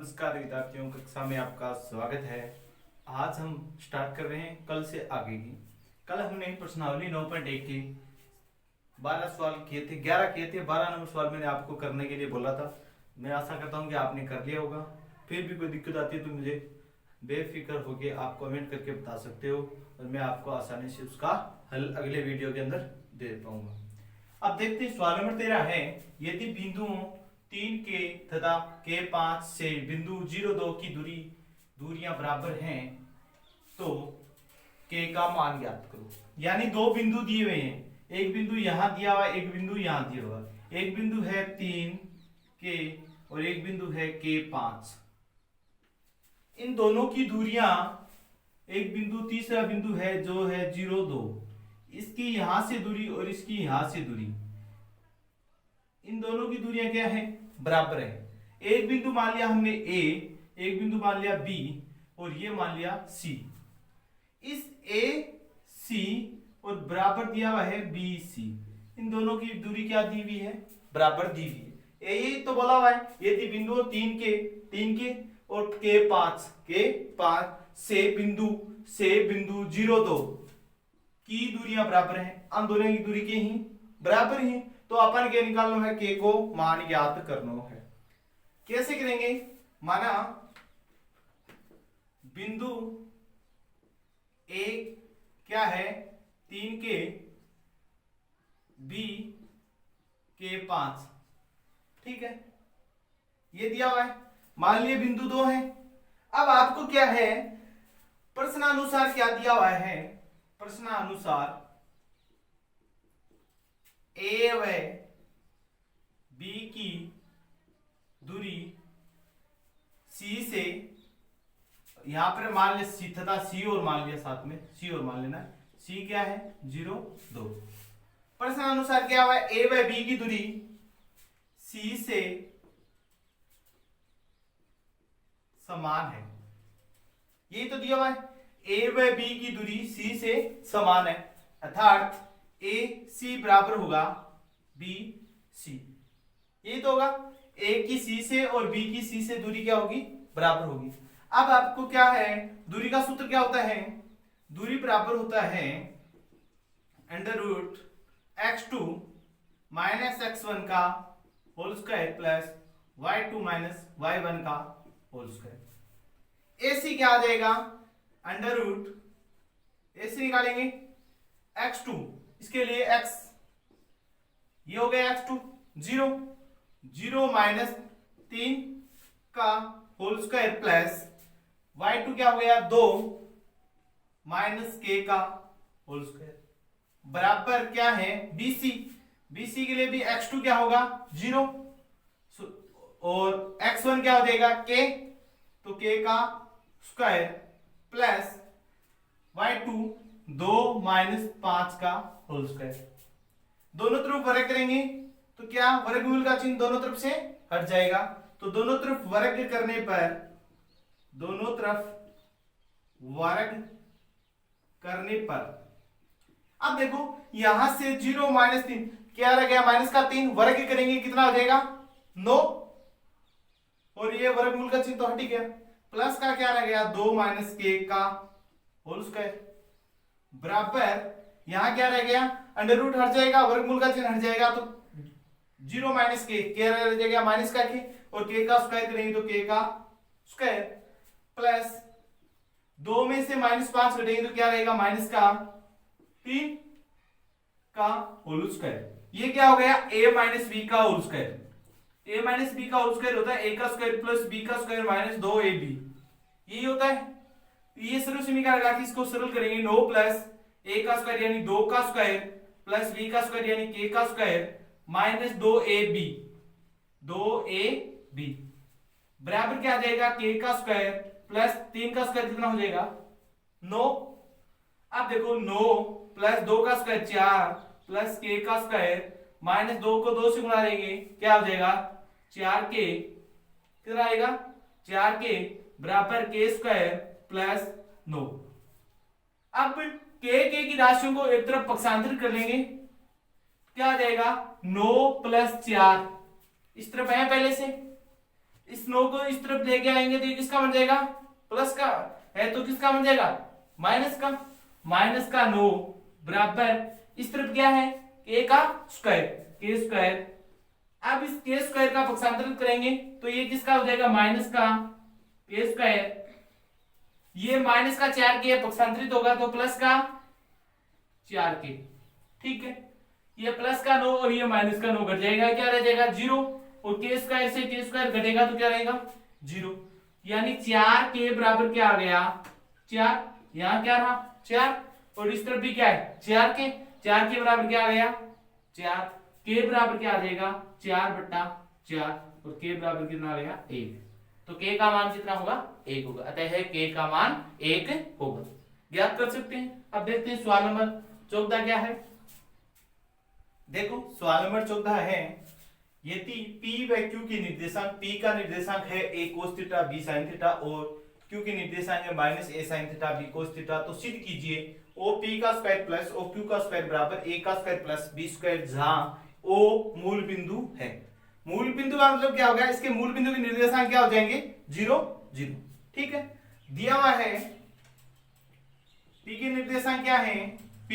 नमस्कार विद्यार्थियों, कक्षा में आपका स्वागत है। आज हम स्टार्ट कर रहे हैं कल से आगे की। कल हमने प्रश्नावली 9.1 के 12 सवाल किए थे, 11 किए थे। 12 नंबर सवाल मैंने आपको करने के लिए बोला था। मैं आशा करता हूं कि आपने कर लिया होगा। फिर भी कोई दिक्कत आती है तो मुझे बेफिक्र होकर आप कमेंट करके बता सकते हो और मैं आपको आसानी से उसका हल अगले वीडियो के अंदर दे पाऊंगा। अब देखते हैं सवाल नंबर 13 है, यदि बिंदुओं 3 के तथा के 5 से बिंदु 02 की दूरियां बराबर हैं तो के का मान ज्ञात करो। यानी दो बिंदु दिए हुए हैं, एक बिंदु यहां दिया हुआ, एक बिंदु यहां दिया हुआ। एक बिंदु है 3 के और एक बिंदु है के 5। इन दोनों की दूरियां, एक बिंदु तीसरा बिंदु है जो है 02, इसकी यहां से दूरी और इसकी यहां से दूरी, इन दोनों की दूरियां क्या है? बराबर है। एक बिंदु मान लिया हमने ए, एक बिंदु मान लिया बी और ये मान लिया सी। इस ए सी और बराबर दिया हुआ है बी सी, इन दोनों की दूरी क्या दी हुई है? बराबर दी हुई है। ये तो बोला हुआ है यदि बिंदु 3 के और के 5 से बिंदु 02 की दूरियां बराबर हैं, हम दोनों की दूरी के ही बराबर ही, तो अपन के निकालना है के को मान ज्ञात करना है। कैसे करेंगे? माना बिंदु ए क्या है? 3 के, बी के 5, ठीक है, ये दिया हुआ है। मान लिए बिंदु 2 है। अब आपको क्या है, प्रश्नानुसार क्या दिया हुआ है? प्रश्नानुसार ए व बी की दूरी सी से, यहां पर मान लिया सी तथा सी और मान लिया, साथ में सी और मान लेना। सी क्या है? 02। प्रश्नानुसार क्या हुआ है? ए व बी की दूरी सी से समान है, ये तो दिया हुआ है। ए व बी की दूरी सी से समान है, अर्थात ए सी बराबर होगा बी सी, यही तो होगा। ए की सी से और बी की सी से दूरी क्या होगी? बराबर होगी। अब आपको क्या है, दूरी का सूत्र क्या होता है? दूरी बराबर होता है √x2 माइनस x1 का whole square plus y2 minus y1 का होल स्क्वायर। AC क्या आ जाएगा? AC निकालेंगे x2, इसके लिए x, ये हो गया x2 0 माइनस 3 का होल स्क्वायर प्लस y2 क्या हो गया? 2 माइनस k का होल स्क्वायर बराबर क्या है? BC के लिए भी x2 क्या होगा? 0 और x1 क्या हो जाएगा? k, तो k का स्क्वायर प्लस y2 2 माइनस 5 का होल स्क्वायर। दोनों तरफ वर्ग करेंगे तो क्या? वर्गमूल का चिन्ह दोनों तरफ से हट जाएगा, तो दोनों तरफ वर्ग करने पर, दोनों तरफ वर्ग करने पर, अब देखो यहां से 0 माइनस 3 क्या रह गया? माइनस का 3, वर्ग करेंगे कितना हो जाएगा? 9, और ये वर्गमूल का चिन्ह तो हट ही गया। प्लस का क्या रह गया? 2 माइनस के का होल स्क्वायर बराबर, यहां क्या रह गया? अंडर रूट हट जाएगा, वर्गमूल का चिन्ह हट जाएगा, तो 0 माइनस के क्या रह जाएगा? माइनस का के, और के का स्क्वायर करेंगे तो के का स्क्वायर प्लस 2 में से -5 घटेंगे तो क्या रहेगा? माइनस का 3 का होल स्क्वायर। ये क्या हो गया? a माइनस बी का whole square. a minus B का होल स्क्वायर होता है a का स्क्वायर प्लस b का स्क्वायर माइनस 2ab, यही होता है। ये सरल समीकरण लगा के इसको सरल करेंगे। 9 प्लस a का स्क्वायर यानी 2 का स्क्वायर प्लस b का स्क्वायर यानी k का स्क्वायर माइनस 2ab बराबर क्या आ जाएगा? k का स्क्वायर प्लस 3 का स्क्वायर कितना हो जाएगा? 9। अब देखो 9 प्लस 2 का स्क्वायर 4 प्लस k का स्क्वायर माइनस 2 को 2 से गुणा देंगे क्या हो जाएगा? 4k, कितना आएगा? 4k बराबर k स्क्वायर प्लस 9। अब k की राशियों को एक तरफ पक्षांतरित कर लेंगे, क्या आ जाएगा? 9 प्लस 4 इस तरफ है पहले से, इस 9 को इस तरफ लेके आएंगे तो ये किसका बन जाएगा, प्लस का है तो किसका बन जाएगा, माइनस का। माइनस का 9 बराबर इस तरफ क्या है, k का स्क्वायर, k स्क्वायर। अब इस k स्क्वायर का पक्षांतरित करेंगे तो ये किसका हो जाएगा, माइनस का k स्क्वायर। ये माइनस का 4k पक्षांतरित होगा तो प्लस का 4k, ठीक है। ये प्लस का 9 और ये माइनस का 9 घट जाएगा, क्या रह जाएगा 0, और k स्क्वायर से k स्क्वायर घटेगा तो क्या रहेगा 0, यानी 4k बराबर क्या आ गया 4, यहाँ क्या रहा 4, और इस तरफ भी क्या है 4k, 4k बराबर क्या आ गया 4, k बराबर क्या आ जाएगा 4/4, और k बराबर कितना आ गया 1, तो k का मान कितना होगा 1 होगा, अतः k का मान 1 होगा। ज्ञात कर सकते हैं। अब देखते हैं सवाल नंबर 14 क्या है। देखो सवाल नंबर 14 है, यदि p व q की निर्देशांक, p का निर्देशांक है a cos theta b sin theta और q की निर्देशांक है -a sin theta b cos theta, तो सिद्ध कीजिए OP का स्क्वायर प्लस OQ का स्क्वायर बराबर a का स्क्वायर प्लस b स्क्वायर, जहां O मूल बिंदु है। मूल बिंदु का मतलब क्या होगा, इसके मूल बिंदु के निर्देशांक क्या हो जाएंगे 0 0, ठीक है। दिया हुआ है p के निर्देशांक क्या है, p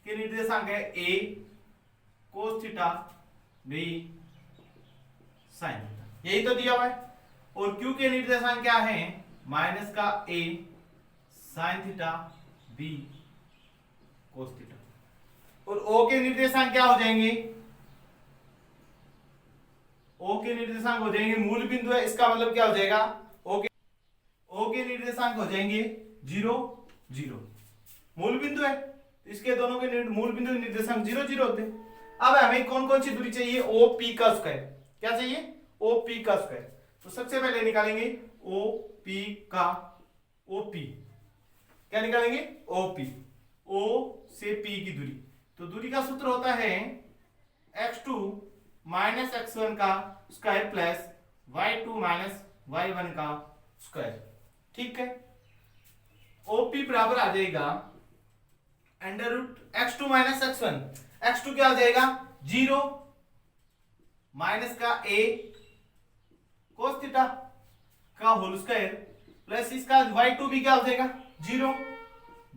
के निर्देशांक है a cos theta b sin theta, यही तो दिया हुआ है। और q के निर्देशांक क्या है, माइनस का a sin theta b cos theta, और o के निर्देशांक क्या हो जाएंगे, o के निर्देशांक हो जाएंगे, मूल बिंदु है इसका मतलब क्या हो जाएगा, o के निर्देशांक हो जाएंगे 0 0, मूल बिंदु है इसके दोनों के मूल बिंदु के निर्देशांक 0 0 होते हैं। अब हमें कौन कौन सी दूरी चाहिए, OP का स्क्वायर, क्या चाहिए OP का स्क्वायर, तो सबसे पहले निकालेंगे OP का OP, क्या निकालेंगे OP, O से P की दूरी, तो दूरी का सूत्र होता है x2 माइनस x1 का square plus y2 minus y1 का स्क्वायर, ठीक है। OP बराबर आ जाएगा under root x2 minus x1, x2 क्या हो जाएगा 0 माइनस का a cos थीटा का होल स्क्वायर प्लस इसका y2 भी क्या हो जाएगा 0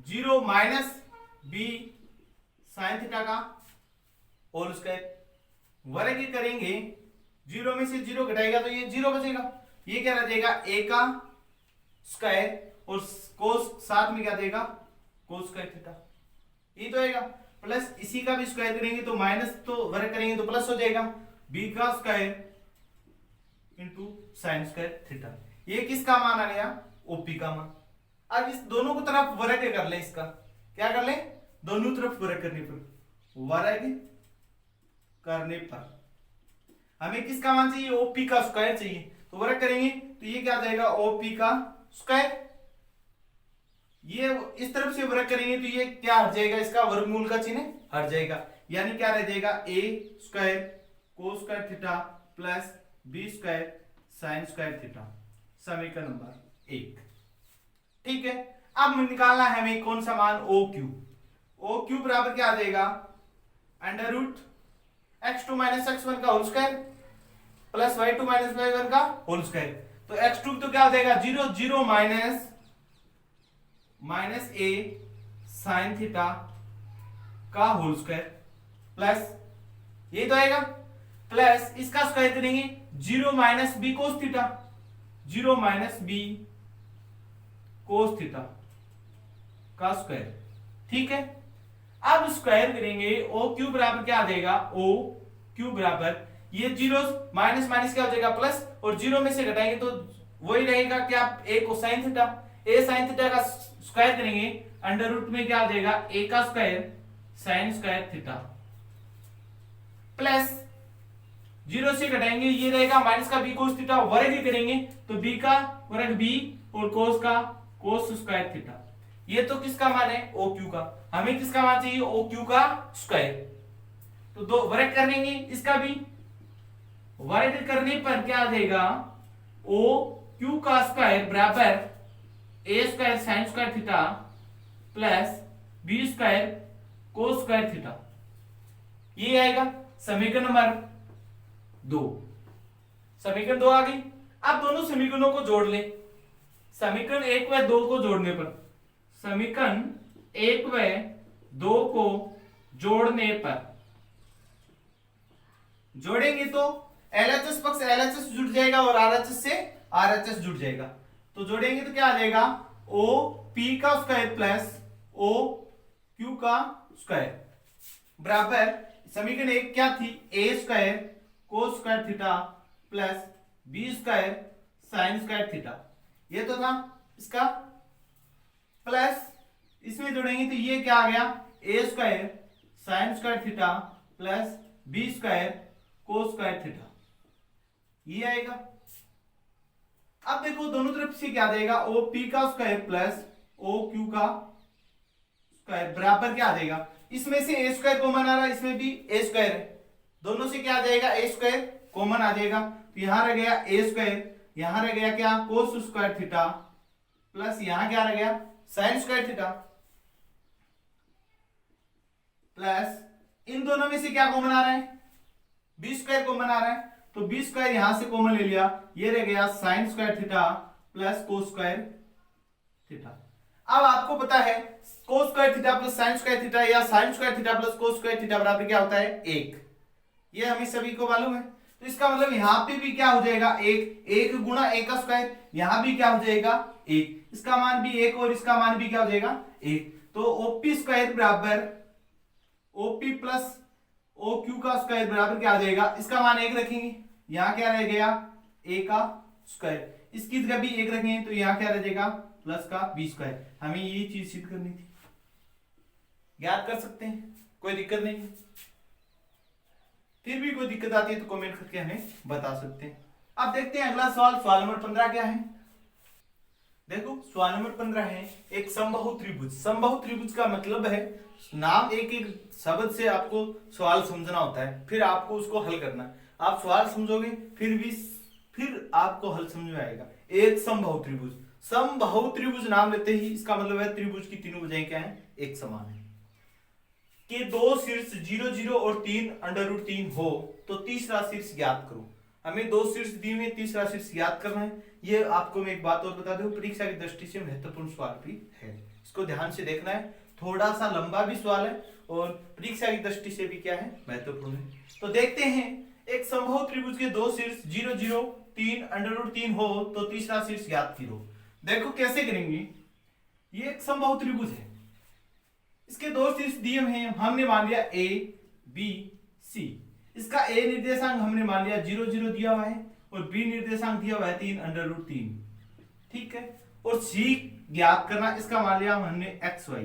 0 माइनस b sin थीटा का होल स्क्वायर, वर्ग करेंगे 0 में से 0 घटाएगा तो ये 0 बचेगा, ये क्या रह जाएगा a का स्क्वायर और cos साथ में क्या देगा cos स्क्वायर थीटा, ये तो आएगा। प्लस इसी का भी स्क्वायर करेंगे तो माइनस, तो वर्ग करेंगे तो प्लस हो जाएगा, b का square into sine square theta, ये किसका मान आ गया OP का मान। अब इस दोनों को तरफ वर्ग कर लें, इसका क्या कर लें, दोनों तरफ वर्ग करने पर हमें किसका मान चाहिए, OP का स्क्वायर चाहिए, तो वर्ग करेंगे तो ये क्या आ जाएगा OP का स्क्वायर, ये इस तरफ से वर्ग करेंगे तो ये क्या हट जाएगा, इसका वर्गमूल का चिन्ह हट जाएगा, यानी क्या रह जाएगा a square cos square theta plus b square sin square theta, समीकरण नंबर 1, ठीक है। अब निकालना है हमें कौन सा मान OQ बराबर क्या आ जाएगा under root x2 minus x1 का whole square plus y2 minus y1 का होल स्क्वायर, तो x2 तो क्या हो जाएगा 0 0 माइनस a sin थीटा का होल स्क्वायर प्लस ये तो आएगा, प्लस इसका स्क्वायर करेंगे 0 minus b cos theta, 0 minus b cos theta का स्क्वायर, ठीक है। अब स्क्वायर करेंगे OQ बराबर क्या आ जाएगा, OQ बराबर ये 0 माइनस माइनस क्या हो जाएगा प्लस, और 0 में से घटाएंगे तो वही रहेगा क्या a cosine theta, a sin theta का स्क्वायर करेंगे अंडर रूट में क्या आ जाएगा a का square sin square theta plus 0 से घटाएंगे ये रहेगा माइनस का b cos थीटा, वर्ग करेंगे तो b का वर्ग b और cos का cos स्क्वायर थीटा, ये तो किसका मान है OQ का, हमें किसका मान चाहिए OQ का स्क्वायर, तो दो वर्ग कर लेंगे, इसका भी वर्ग करने पर क्या आ जाएगा OQ का स्क्वायर बराबर a square sine square theta plus b square cos square theta, ये आएगा समीकरण नंबर 2। समीकरण 2 आ गई। अब दोनों समीकरणों को जोड़ ले। समीकरण 1 व 2 को जोड़ने पर, समीकरण 1 व 2 को जोड़ने पर जोड़ेंगे तो LHS पक्ष LHS जुड़ जाएगा और RHS से RHS जुड़ जाएगा। तो जोड़ेंगे तो क्या आ जाएगा, OP का स्क्वायर प्लस OQ का स्क्वायर बराबर समीकरण 1 क्या थी, A square cos square theta plus B square sine square theta, ये तो था इसका, प्लस इसमें जोड़ेंगे तो ये क्या आ गया, A square sine square theta plus B square cos square theta, ये आएगा। अब देखो दोनों तरफ से क्या आ जाएगा, OP का स्क्वायर प्लस OQ का स्क्वायर बराबर क्या आ जाएगा, इसमें से a स्क्वायर कॉमन आ रहा है, इसमें भी a स्क्वायर है, दोनों से क्या आ जाएगा, a स्क्वायर कॉमन आ जाएगा। तो यहां रह गया a स्क्वायर, यहां रह गया क्या, कोस स्क्वायर थीटा प्लस यहां क्या रह गया, साइन स्क्वायर थीटा, प्लस इन दोनों में से क्या कॉमन आ रहा है, b स्क्वायर कॉमन आ रहा है, तो b स्क्वायर यहां से कॉमन ले लिया, ये रह गया sine square theta plus cos square theta. अब आपको पता है cos square theta plus sine square theta या sine square theta plus cos square theta बराबर क्या होता है, 1, ये हमें सभी को मालूम है। तो इसका मतलब यहां पे भी क्या हो जाएगा, 1 गुणा a का स्क्वायर, यहां भी क्या हो जाएगा 1, इसका मान भी 1 और इसका मान भी क्या हो जाएगा 1। तो OP स्क्वायर बराबर OP प्लस OQ का स्क्वायर बराबर क्या आ जाएगा, इसका मान 1 रखेंगे, यहां क्या रह गया a का स्क्वायर, इसकी जगह भी 1 रखेंगे तो यहां क्या रह जाएगा प्लस का b स्क्वायर। हमें ये चीज सिद्ध करनी थी, याद कर सकते हैं, कोई दिक्कत नहीं है। फिर भी कोई दिक्कत आती है तो कमेंट करके हमें बता सकते हैं। अब देखते हैं अगला सवाल, सवाल नंबर 15 क्या है। देखो सवाल नंबर 15 है, एक समबाहु त्रिभुज। समबाहु त्रिभुज का मतलब है नाम एक एक शब्द से आपको सवाल समझना होता है, फिर आपको उसको हल करना है। आप सवाल समझोगे फिर आपको हल समझ में आएगा। एक समबाहु त्रिभुज, समबाहु त्रिभुज नाम लेते ही इसका मतलब है त्रिभुज की तीनों भुजाएं क्या है, एक समान है, कि दो शीर्ष 0 0 और 3 √3 हो तो तीसरा शीर्ष ज्ञात करो। हमें दो शीर्ष दिए हुए, तीसरा शीर्ष ज्ञात करना है। ये आपको मैं एक बात और बता दूं, परीक्षा की दृष्टि से महत्वपूर्ण सवाल भी है, इसको ध्यान से देखना है। थोड़ा सा लंबा भी सवाल है और परीक्षा की दृष्टि से भी क्या है, महत्वपूर्ण है। तो देखते हैं, एक समबाहु त्रिभुज के दो शीर्ष 0 0 3 √3 हो तो तीसरा शीर्ष ज्ञात करो। देखो कैसे करेंगे, ये एक समबाहु त्रिभुज है, इसके दो शीर्ष दिए हुए हैं, हमने मान लिया A B C। इसका A निर्देशांक हमने मान लिया 0 0 दिया हुआ है और B निर्देशांक दिया हुआ है 3 √3, ठीक है। और C ज्ञात करना, इसका मान लिया हमने x y।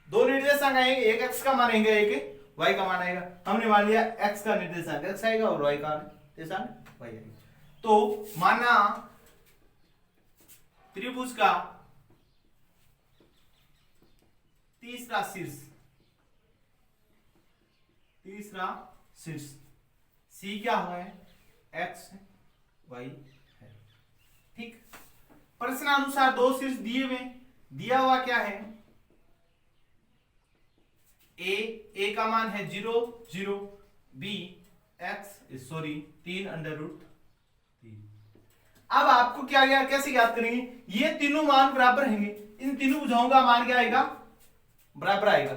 दो निर्देशांक आएंगे, एक x का मान आएगा, एक y का मान आएगा। हमने मान लिया x का निर्देशांक x आएगा और y का निर्देशांक y आएगा। तो माना त्रिभुज का तीसरा शीर्ष C क्या हुआ है, x है, y है, ठीक। प्रश्नानुसार दो शीर्ष दिए हुए, दिया हुआ क्या है, a का मान है 0 0, b 3 √3। अब आपको क्या कैसे याद करेंगे, ये तीनों मान बराबर रहेंगे, इन तीनों भुजाओं का मान क्या आएगा, बराबर आएगा।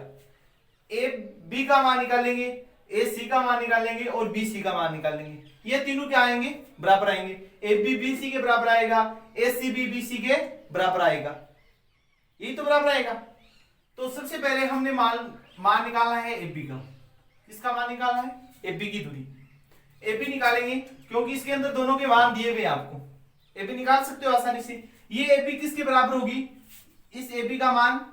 ए बी का मान निकालेंगे, ए सी का मान निकालेंगे और बी सी का मान निकालेंगे, ये तीनों क्या आएंगे, बराबर आएंगे। ए बी बी सी के बराबर आएगा, ए सी बी सी के बराबर आएगा, यही तो बराबर आएगा। तो सबसे पहले हमने मान निकालना है ए बी का। किसका मान निकालना है, ए बी की दूरी। ए बी निकालेंगे क्योंकि इसके अंदर दोनों के मान दिए हुए, आपको ए बी निकाल सकते हो आसानी से। ये ए बी किसके बराबर होगी, इस ए बी का मान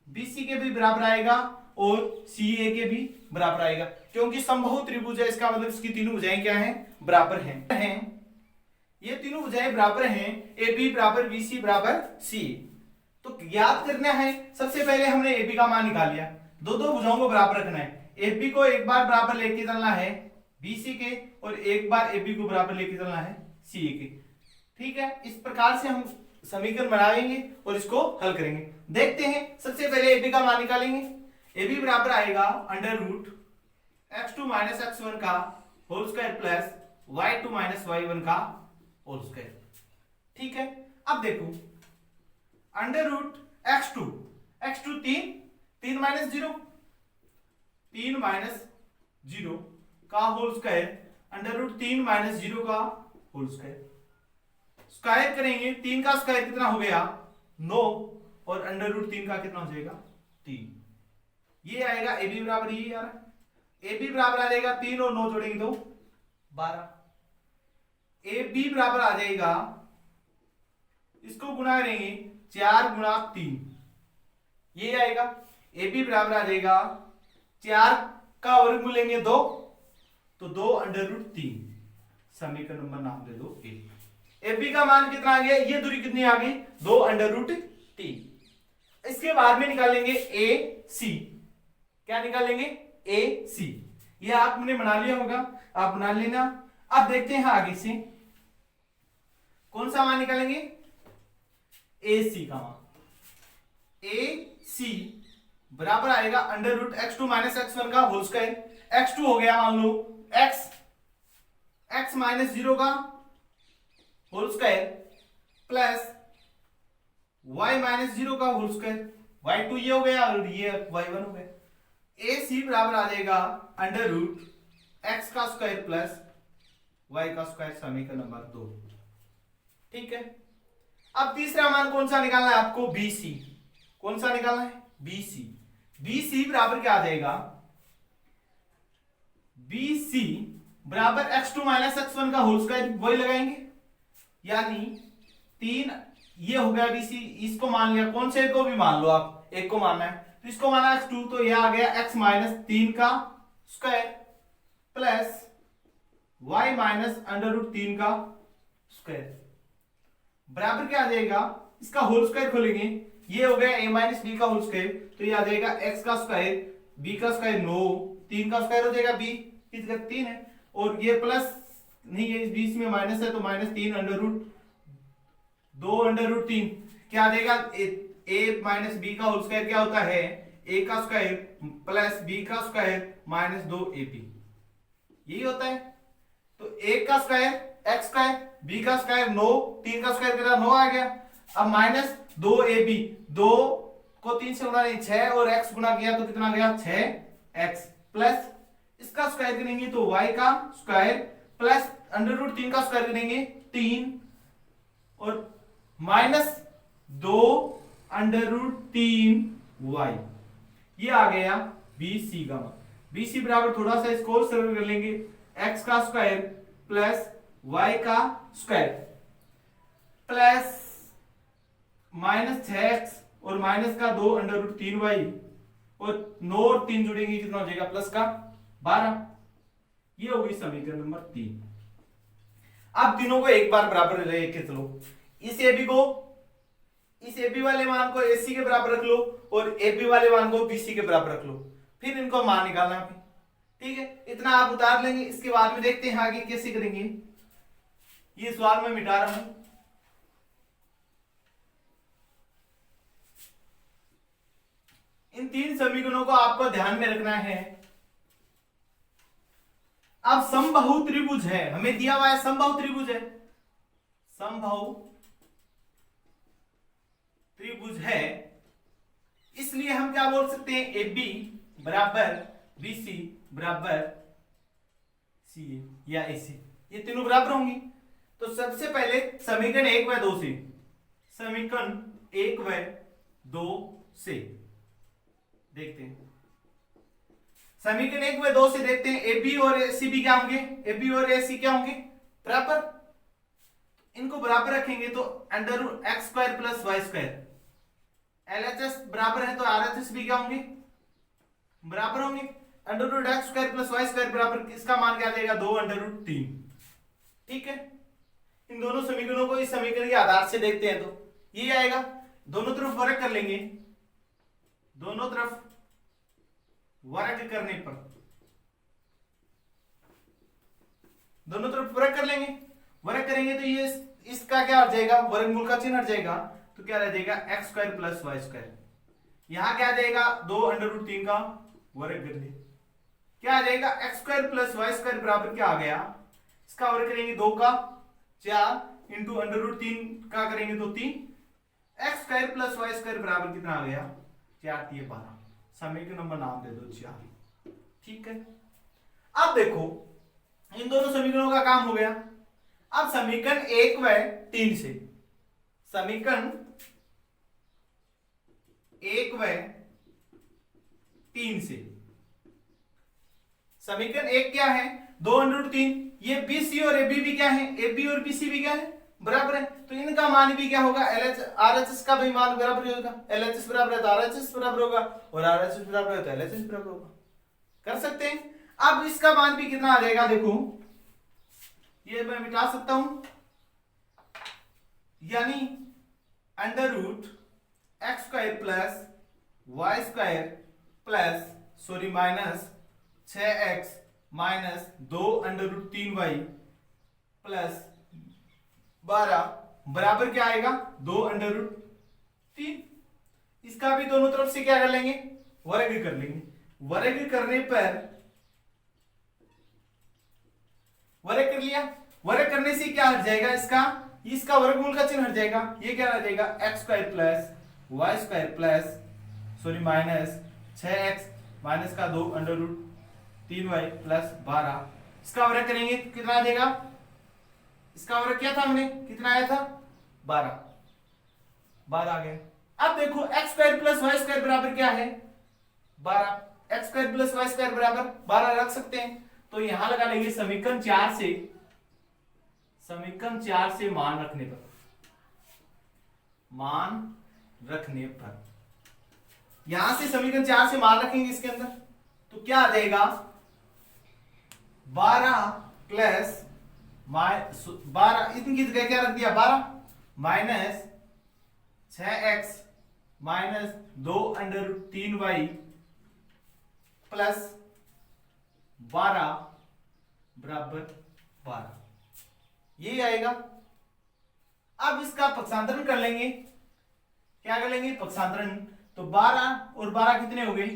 BC के भी बराबर आएगा और CA के भी बराबर आएगा, क्योंकि समबाहु त्रिभुज है, इसका मतलब इसकी तीनों भुजाएं क्या हैं, बराबर हैं। ये तीनों भुजाएं बराबर हैं, AB बराबर BC बराबर CA। तो याद करना है, सबसे पहले हमने AB का मान निकाल लिया, दो भुजाओं को बराबर रखना है। AB को एक बार बराबर लेके चलना है BC के और एक बार AB को बराबर लेके चलना है CA के, ठीक है। इस प्रकार से हम समीकरण बनाएंगे और इसको हल करेंगे। देखते हैं, सबसे पहले AB का मान निकालेंगे। AB बराबर आएगा √(x2 - x1) का whole square plus y2 minus y1 का होल स्क्वायर। ठीक है, अब देखो under root x2, x2 3 minus 0, 3 minus 0 का whole square, under root 3 minus 0 का होल स्क्वायर। स्क्वायर करेंगे, 3 का स्क्वायर कितना हो गया 9, और अंडर रूट 3 का कितना हो जाएगा 3। ये आएगा ए बी बराबर, ये यार ए बी बराबर आ जाएगा 3 और 9 जोड़ेंगे तो 12। ए बी बराबर आ जाएगा, इसको गुणा करेंगे 4 गुणा 3, ये आएगा ए बी बराबर आ जाएगा 4 का वर्गमूल लेंगे 2, तो 2 अंडर रूट 3। समीकरण नंबर नाम दे दो ए। ए बी का मान कितना आ गया, ये दूरी कितनी आ गई 2 अंडर रूट 3। इसके बाद में निकालेंगे ए सी। क्या निकालेंगे ए सी, ये आपने बना लिया होगा, आप बना लेना। अब देखते हैं आगे से कौन सा मान निकालेंगे, ए सी का मान। ए सी बराबर आएगा under root x2 minus x1 का होल स्क्वायर। x2 हो गया मान लो x माइनस 0 का whole square plus y minus 0 का होल स्क्वायर, y2 ये हो गया और ये y1 हो गया। ए सी बराबर आ जाएगा अंडर रूट x का स्क्वायर प्लस y का स्क्वायर, समीकरण नंबर 2। ठीक है, अब तीसरा मान कौन सा निकालना है आपको, बी सी। कौन सा निकालना है, बी सी। बी सी बराबर क्या आ जाएगा, बी सी बराबर x2 माइनस x1 का होल स्क्वायर, वही लगाएंगे, यानी 3 ये हो गया bc। इसको मान लिया, कौन से को भी मान लो आप, एक को मानना है तो इसको माना x2, तो यह आ गया x माइनस 3 का square plus y minus under root 3 का स्क्वायर बराबर क्या आ जाएगा, इसका होल स्क्वायर खोलेंगे, ये हो गया a माइनस बी का होल स्क्वायर, तो ये आ जाएगा x का स्क्वायर, b का स्क्वायर 9, 3 का स्क्वायर हो जाएगा b, किसका 3 है, और ये प्लस नहीं है, इस बीच में माइनस है तो minus 3 under root 2 under root 3, क्या आ जाएगा a माइनस बी का होल स्क्वायर क्या होता है, a का स्क्वायर प्लस b का स्क्वायर माइनस 2ab, यही होता है। तो a का स्क्वायर x स्क्वायर, b का स्क्वायर 9, 3 का स्क्वायर कितना 9 आ गया, अब माइनस 2ab, 2 को 3 से गुणा नहीं 6 और x गुणा किया तो कितना गया 6x प्लस इसका स्क्वायर करेंगे तो y का स्क्वायर प्लस अंडर रूट 3 का स्क्वायर करेंगे 3 और माइनस 2 अंडर रूट 3y, ये आ गया BC का मान। BC बराबर थोड़ा सा इसको और सरल कर लेंगे, x का स्क्वायर प्लस y का स्क्वायर प्लस माइनस 6x और माइनस का 2 अंडर रूट 3y और 9 और 3 जुड़ेंगे कितना हो जाएगा प्लस का 12, ये हो गई समीकरण नंबर 3। अब तीनों को एक बार बराबर लेके चलो, इस AB को, इस AB वाले मान को AC के बराबर रख लो और AB वाले मान को BC के बराबर रख लो, फिर इनको मान निकालना है। ठीक है, इतना आप उतार लेंगे, इसके बाद में देखते हैं आगे कैसे करेंगे। ये सवाल मैं मिटा रहा हूं, इन 3 समीकरणों को आपको ध्यान में रखना है। अब समबाहु त्रिभुज है, हमें दिया हुआ है समबाहु त्रिभुज है, समबाहु त्रिभुज है, इसलिए हम क्या बोल सकते हैं, AB बराबर BC बराबर CA या AC, ये तीनों बराबर होंगी। तो सबसे पहले समीकरण 1 व 2 से, समीकरण 1 व 2 से देखते हैं, समीकरण 1 व 2 से देखते हैं AB और CB क्या होंगे, AB और AC क्या होंगे बराबर, इनको बराबर रखेंगे तो under root X square plus Y square, LHS बराबर है तो RHS भी क्या होंगे बराबर होंगे, under root X square plus Y square बराबर इसका मान क्या आ जाएगा 2 अंडर रूट 3। ठीक है, इन दोनों समीकरणों को इस समीकरण के आधार से देखते हैं तो ये आएगा, दोनों तरफ वर्ग कर लेंगे, दोनों तरफ वर्ग करने पर, दोनों तरफ वर्ग कर लेंगे, वर्ग करेंगे तो ये इसका क्या आ जाएगा, वर्गमूल का चिन्ह हट जाएगा, तो क्या रह जाएगा X square plus Y square, यहां क्या आ जाएगा 2 अंडर रूट 3 का वर्ग कर ले, क्या आ जाएगा X square plus Y square बराबर क्या आ गया इसका वर्ग करेंगे 2 का 4 इंटू √3 का करेंगे तो 3 x square plus Y square बराबर कितना आ गया 4 3 12। समीकरण नंबर नाम दे दो 4। ठीक है, अब देखो इन दोनों समीकरणों का काम हो गया। अब समीकरण 1 व 3 से, समीकरण 1 व 3 से, समीकरण 1 क्या है 2√3, ये BC और AB भी क्या है, AB और BC भी क्या है बराबर है, तो इनका मान भी क्या होगा LH RHS का भी मान बराबर होगा। LHS बराबर है तो RHS बराबर होगा, और RHS बराबर है तो LHS बराबर होगा। कर सकते हैं। अब इसका मान भी कितना आ जाएगा, देखो ये मैं मिटा सकता हूं, यानी √x² plus y² plus sorry minus 6x minus 2√3y plus 12 बराबर क्या आएगा 2√3। इसका भी दोनों तरफ से क्या कर लेंगे वर्ग कर लेंगे। वर्ग करने पर वर्ग कर लिया, वर्ग करने से क्या हट जाएगा इसका वर्गमूल का चिन्ह हट जाएगा। ये क्या आ जाएगा x² plus y² plus sorry minus 6x minus का 2√3y प्लस 12। इसका वर्ग करेंगे कितना आ जाएगा, इसका वर्ग क्या था हमने कितना आया था 12 आ गया। अब देखो x² प्लस y² बराबर क्या है 12, x² प्लस y² बराबर 12 रख सकते हैं। तो यहां लगा लेंगे समीकरण 4 से मान रखने पर यहां से समीकरण 4 से मान रखेंगे इसके अंदर, तो क्या आ जाएगा 12 प्लस 12 इनकी जगह क्या रख दिया 12 minus 6x minus 2√3y plus 12 बराबर 12, ये आएगा। अब इसका पक्षांतरण कर लेंगे, क्या कर लेंगे पक्षांतरण, तो 12 और 12 कितने हो गए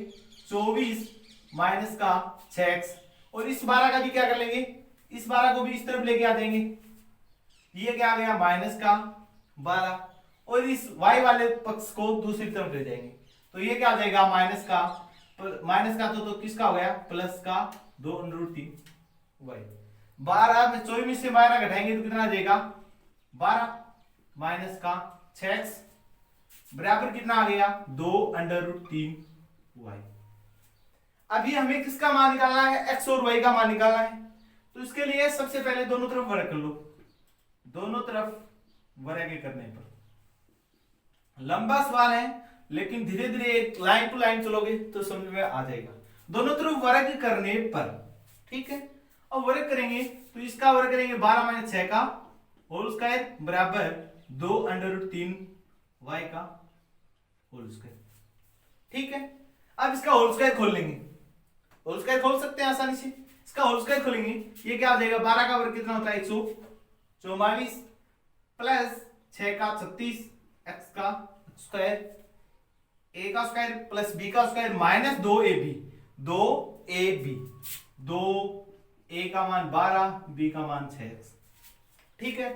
24 माइनस का 6x, और इस 12 का भी क्या कर लेंगे, इस 12 को भी इस तरफ लेके आ जाएंगे, ये क्या आ गया माइनस का 12, और इस y वाले पक्ष को दूसरी तरफ ले जाएंगे, तो ये क्या आ जाएगा माइनस का तो किसका हो गया प्लस का 2√3y। 12 में 24 से 12 घटाएंगे तो कितना आ जाएगा 12 माइनस का 6x बराबर कितना आ गया 2√3y। अभी हमें किसका मान निकालना है x और y का मान निकालना है, तो इसके लिए सबसे पहले दोनों तरफ वर्ग कर लो। दोनों तरफ वर्ग करने पर लंबा सवाल है, लेकिन धीरे धीरे लाइन टू लाइन चलोगे तो समझ में आ जाएगा। दोनों तरफ वर्ग करने पर ठीक है, और वर्ग करेंगे तो इसका वर्ग करेंगे 12 माइनस 6 का होल स्क्वायर बराबर 2√3y का होल स्क्वायर। ठीक है, अब इसका होल स्क्वायर खोल लेंगे, होल स्क्वायर खोल सकते हैं आसानी से। इसका होल स्क्वायर खोलेंगे, ये क्या हो जाएगा 12 का वर्ग कितना होता है 144 प्लस 6 का 36 x का स्क्वायर a का स्क्वायर प्लस b का स्क्वायर माइनस 2ab 2a का मान 12 b का मान 6x। ठीक है,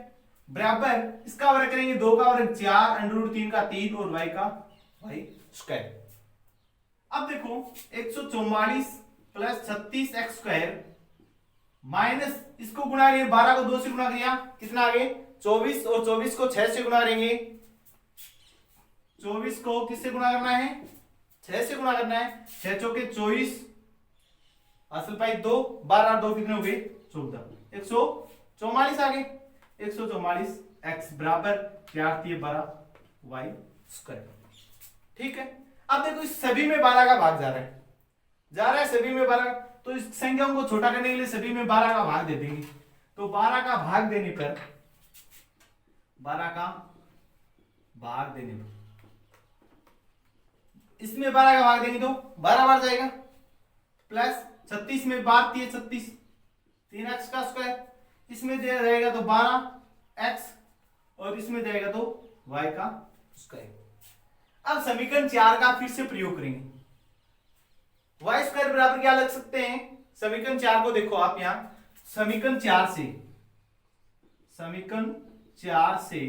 बराबर इसका वर्ग करेंगे 2 का वर्ग 4 √3 का 3 और y का y स्क्वायर। अब देखो 144 प्लस 36x स्क्वायर माइनस इसको गुणा करेंगे 12 को 2 से गुणा किया कितना आ गए 24, और 24 को 6 से गुणा करेंगे, 24 को किससे गुणा करना है 6 से गुणा करना है, 6 चौके 24 असल पाई 2 12 2 कितने हो गए 14, 144 आ गए 144 x बराबर 4 3 12 y स्क्वायर। ठीक है, अब देखो इस सभी में 12 का भाग जा रहा है सभी में 12, तो इस संख्याओं को छोटा करने के लिए सभी में 12 का भाग दे देंगे। तो 12 का भाग देने पर इसमें 12 का भाग देंगे तो 12 बार जाएगा, प्लस 36 में 12 3 36 3x का स्क्वायर, इसमें दे रहेगा तो 12x और इसमें जाएगा तो y का स्क्वायर। अब समीकरण 4 का फिर से प्रयोग करेंगे, y स्क्वायर बराबर क्या लग सकते हैं, समीकरण 4 को देखो आप यहाँ समीकरण 4 से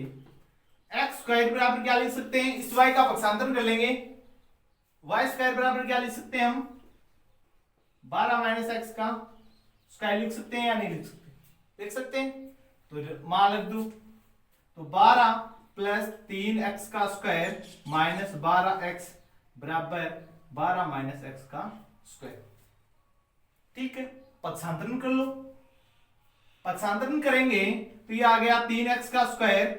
एक्स स्क्वायर बराबर क्या लिख सकते हैं, इस y का पक्षांतरण कर लेंगे, y स्क्वायर बराबर क्या लिख सकते हैं हम, 12 माइनस एक्स का स्क्वायर लिख सकते हैं या नहीं लिख सकते, लिख सकते हैं। तो मान लिख दो, तो 12 प्लस 3x का स्क्वायर माइनस 12x बराबर 12 माइनस एक्स का स्क्वायर। ठीक है, पक्षांतरण कर लो। पक्षांतरण करेंगे तो ये आ गया 3x का स्क्वायर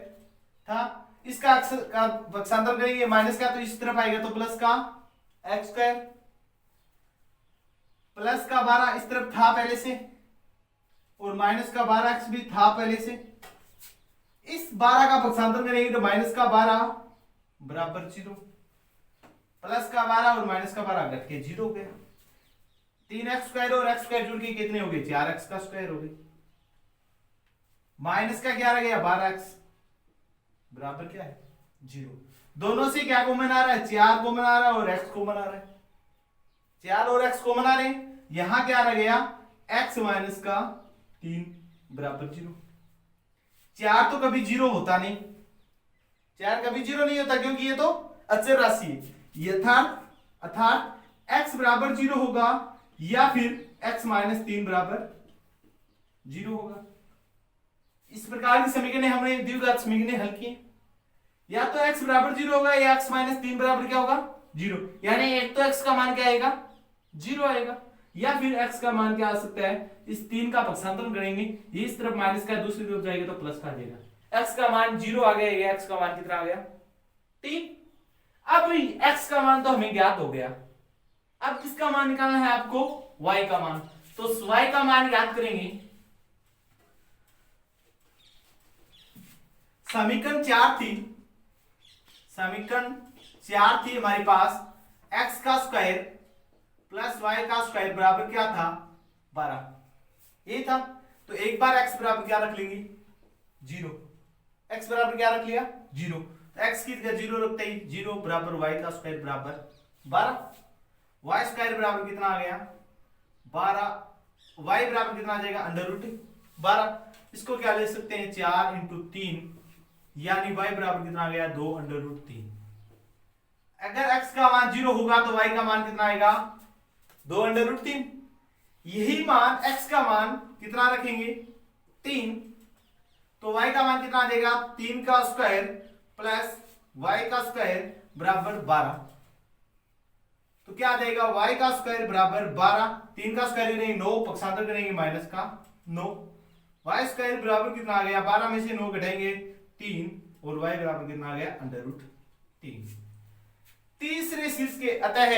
था, इसका का पक्षांतरण करेंगे माइनस का तो इस तरफ आएगा तो प्लस का एक्स स्क्वायर, प्लस का 12 इस तरफ था पहले से और माइनस का 12x भी था पहले से। इस 12 का पक्षांतरण करेंगे तो माइनस का 12 बराबर 0, प्लस का 12 और माइनस का 12 घट के 0 हो गया। 3x स्क्वायर और x स्क्वायर जुड़ के कितने हो गए, 4x का स्क्वायर हो गए। माइनस का क्या रह गया, 12x बराबर क्या है 0। दोनों से क्या कॉमन आ रहा है, 4 कॉमन आ रहा है और x कॉमन आ रहा है, 4 और x कॉमन आ रहे हैं। यहां क्या रह गया, x माइनस का 3 बराबर 0। 4 तो कभी 0 होता नहीं, 4 कभी 0 नहीं होता क्योंकि ये तो अचर राशि है। अर्थात x बराबर 0 होगा या फिर x माइनस 3 बराबर 0 होगा। इस प्रकार की समीकरण हमने द्विघात समीकरण हल किए, या तो x बराबर 0 होगा या x माइनस 3 बराबर क्या होगा 0, यानी एक तो x का मान क्या आएगा 0 आएगा, या फिर x का मान क्या आ सकता है, इस 3 का पक्षांतरण करेंगे, ये इस तरफ माइनस का दूसरी तरफ जाएगा तो प्लस का आ जाएगा। x का मान 0 आ गया, x का मान कितना आ गया 3। अब x का मान तो हमें ज्ञात हो गया, अब किसका मान निकालना है आपको, y का मान। तो y का मान याद करेंगे, समीकरण 4 थी हमारे पास, x का स्क्वायर प्लस y का स्क्वायर बराबर क्या था 12, ये था। तो एक बार x बराबर क्या रख लेंगे 0, x बराबर क्या रख लिया 0, तो x की जगह 0 रखते ही 0 बराबर y का स्क्वायर बराबर 12, y स्क्वायर बराबर कितना आ गया 12, y बराबर कितना आ जाएगा अंडर रूट 12। इसको क्या ले सकते हैं 4 इंटू 3, यानी y बराबर कितना आ गया 2 अंडर रूट 3। अगर x का मान 0 होगा तो y का मान कितना आएगा 2 अंडर रूट 3। यही मान x का मान कितना रखेंगे 3, तो y का मान कितना आ जाएगा 3 का स्क्वायर प्लस y का स्क्वायर बराबर 12। तो क्या आ जाएगा y का स्क्वायर बराबर 12, 3 का स्क्वायर करेंगे 9, पक्षांतर करेंगे माइनस का 9, y स्क्वायर बराबर कितना आ गया 12 में से 9 घटाएंगे 3 और y बराबर कितना आ गया अंडर रूट 3। तीसरे शीर्ष के अतः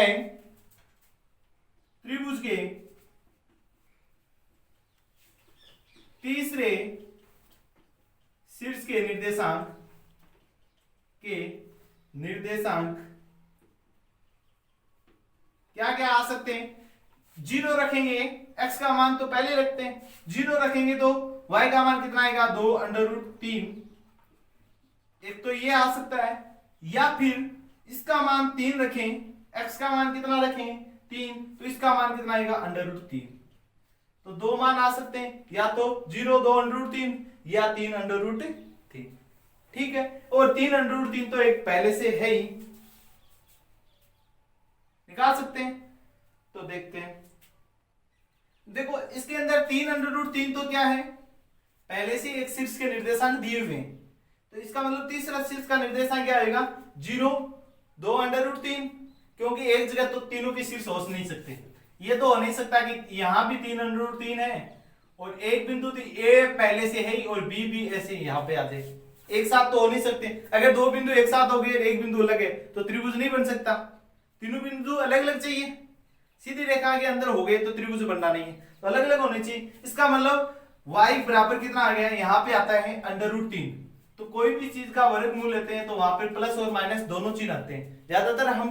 त्रिभुज के तीसरे शीर्ष के निर्देशांक क्या क्या आ सकते हैं, 0 रखेंगे, x का मान तो पहले रखते हैं, 0 रखेंगे तो y का मान कितना आएगा 2 अंडर रूट 3, एक तो ये आ सकता है, या फिर इसका मान 3 रखें, x का मान कितना रखें 3, तो इसका मान कितना आएगा अंडर रूट 3। तो दो मान आ सकते हैं, या तो 0 2 अंडर रूट 3 या 3 अंडर रूट 3। ठीक है, और 3 अंडर रूट 3 तो एक पहले से है ही, निकाल सकते हैं। तो देखते हैं, देखो इसके अंदर 3 अंडर रूट 3 तो क्या है, पहले से एक शीर्ष के निर्देशांक दिए हुए हैं, तो इसका मतलब तीसरा शीर्ष का निर्देशांक क्या आएगा 0 2 अंडर रूट 3, क्योंकि एक जगह तो तीनों के शीर्ष हो नहीं सकते, ये तो हो नहीं सकता कि यहां भी 3 अंडर रूट 3 है और एक बिंदु तो ए पहले से है और बी भी ऐसे यहां पे आ जाए, एक साथ तो हो नहीं सकते। अगर दो बिंदु एक साथ हो गए एक बिंदु अलग है तो त्रिभुज नहीं बन सकता, तीनों बिंदु अलग अलग चाहिए, सीधी रेखा के अंदर हो गए तो त्रिभुज बनना नहीं है, तो अलग अलग होने चाहिए। इसका मतलब y बराबर कितना आ गया, यहाँ पे आता है अंडर रूट 3, तो कोई भी चीज का वर्गमूल लेते हैं तो वहां पे प्लस और माइनस दोनों चिन्ह आते हैं, ज्यादातर हम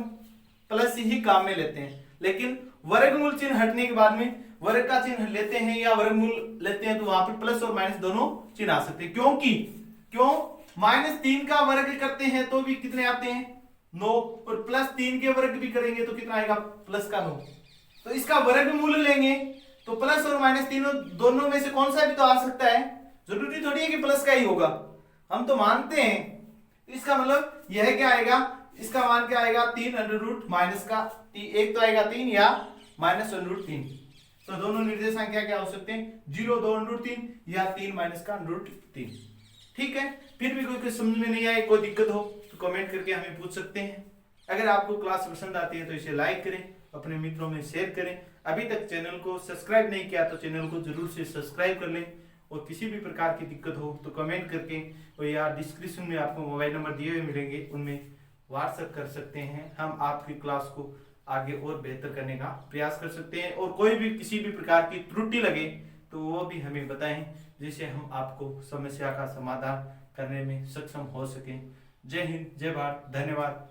प्लस ही काम में लेते हैं, लेकिन वर्गमूल चिन्ह हटने के बाद में वर्ग का चिन्ह लेते हैं या वर्गमूल लेते हैं तो वहां पे प्लस और माइनस दोनों चिन्ह आ सकते हैं। क्यों -3 का वर्ग करते हैं तो भी कितने आते हैं 9, और +3 के वर्ग भी करेंगे तो कितना आएगा +9। तो इसका वर्गमूल लेंगे तो प्लस और माइनस तीनों दोनों में से कौन सा भी तो आ सकता है, जरूरी थोड़ी है कि प्लस का ही होगा, हम तो मानते हैं। इसका मतलब यह क्या आएगा, इसका मान क्या आएगा 3 अंडर रूट माइनस का एक तो आएगा 3 या माइनस अंडर रूट 3। तो दोनों निर्देशांक क्या क्या हो सकते हैं, 0 2 अंडर रूट 3 या 3 माइनस का अंडर रूट 3। ठीक है, फिर भी कोई समझ में नहीं आए, कोई दिक्कत हो तो कमेंट करके हमें पूछ सकते हैं। अगर आपको क्लास पसंद आती है तो इसे लाइक करें, अपने मित्रों में शेयर करें। अभी तक चैनल को सब्सक्राइब नहीं किया तो चैनल को जरूर से सब्सक्राइब कर लें। और किसी भी प्रकार की दिक्कत हो तो कमेंट करके, और या डिस्क्रिप्शन में आपको मोबाइल नंबर दिए हुए मिलेंगे, उनमें व्हाट्सएप कर सकते हैं। हम आपकी क्लास को आगे और बेहतर करने का प्रयास कर सकते हैं। और कोई भी किसी भी प्रकार की त्रुटि लगे तो वो भी हमें बताएं, जिससे हम आपको समस्या का समाधान करने में सक्षम हो सकें। जय हिंद, जय भारत, धन्यवाद।